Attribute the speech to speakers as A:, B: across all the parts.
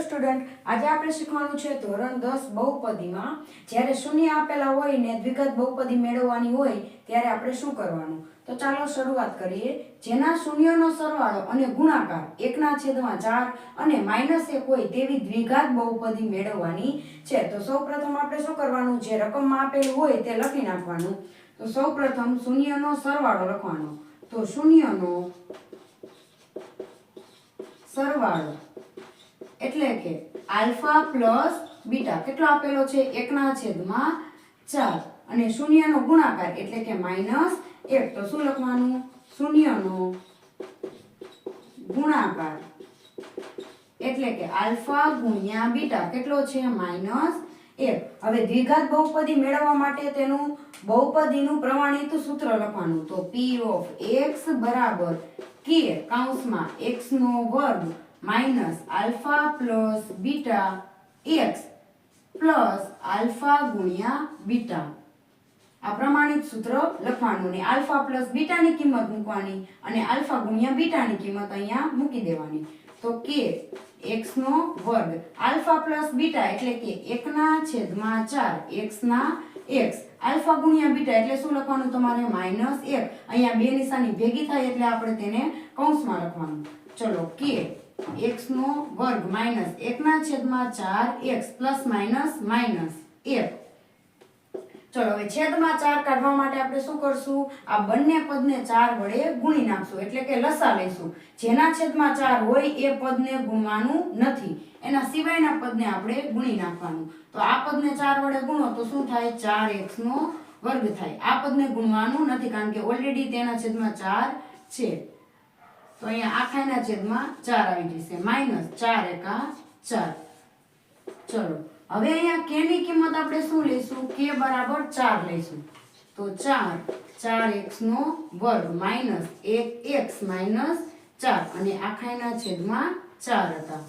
A: Student, આજે આપણે શીખવાનું છે ધોરણ 10 બહુપદીમાં જ્યારે શૂન્ય આપેલા હોય ને દ્વિઘાત બહુપદી મેળવવાની હોય ત્યારે આપણે શું કરવાનું. તો ચાલો શરૂઆત કરીએ. જેના શૂન્યનો સરવાળો અને ગુણાકાર 1/4 અને -1 હોય તેવી દ્વિઘાત બહુપદી મેળવવાની છે. તો સૌપ્રથમ આપણે શું કરવાનું, જે રકમમાં આપેલું હોય તે લખી નાખવાનું. તો સૌપ્રથમ શૂન્યનો સરવાળો લખવાનો. તો શૂન્યનો સરવાળો એટલે કે આલ્ફા પ્લસ બીટા કેટલો આપેલો છે 1/4 અને શૂન્યનો ગુણાકાર એટલે કે -1. તો શું લખવાનું, શૂન્યનો ગુણાકાર એટલે કે આલ્ફા ગુણ્યા બીટા કેટલો છે -1. હવે દ્વિઘાત બહુપદી મેળવવા માટે તેનું બહુપદીનું પ્રમાણિત સૂત્ર લખવાનું. તો p ઓફ x બરાબર k કૌંસમાં x² minus alpha plus beta x plus alpha ગુણ્યા બીટા. આ પ્રમાણિત સૂત્ર લખવાનું ને આલ્ફા પ્લસ બીટાની કિંમત મૂકવાની અને આલ્ફા ગુણ્યા બીટાની કિંમત અહીંયા મૂકી દેવાની. તો k x² alpha plus beta એટલે કે 1/4 x આલ્ફા ગુણ્યા બીટા એટલે શું લખવાનું તમારે -1. અહીંયા બે નિશાની ભેગી થાય એટલે આપણે તેને કૌંસમાં લખવાનું. ચલો k x² minus 1/4 x plus minus -1. ચલો હવે છેદમાં 4 કાઢવા માટે આપણે શું કરશું, આ બંને પદને 4 વડે ગુણી નાખશું એટલે કે લસા લઈશું. જેના છેદમાં 4 હોય એ પદને ગુણવાનું નથી, એના સિવાયના પદને આપણે ગુણી નાખવાનું. તો આ પદને 4 વડે ગુણો તો શું થાય, 4x² થાય. આ પદને ગુણવાનું નથી કારણ કે ઓલરેડી તેના છેદમાં 4 છે. તો અહીંયા આખાના છેદમાં 4 આવી જશે -4 × 4. ચલો હવે અહીંયા k ની કિંમત આપણે શું લઈશું, k બરાબર 4 લઈશું. તો 4x² માઇનસ 1x માઇનસ 4 અને આખાના છેદમાં 4 હતા.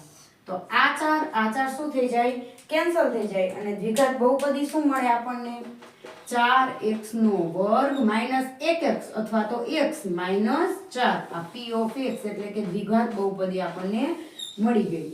A: તો આ 4 શું થઈ જાય, કેન્સલ થઈ જાય અને દ્વિઘાત બહુપદી શું મળે આપણને, 4x² માઇનસ 1x અથવા તો x માઇનસ 4. આ p ઓફ x એટલે કે દ્વિઘાત બહુપદી આપણને મળી ગઈ.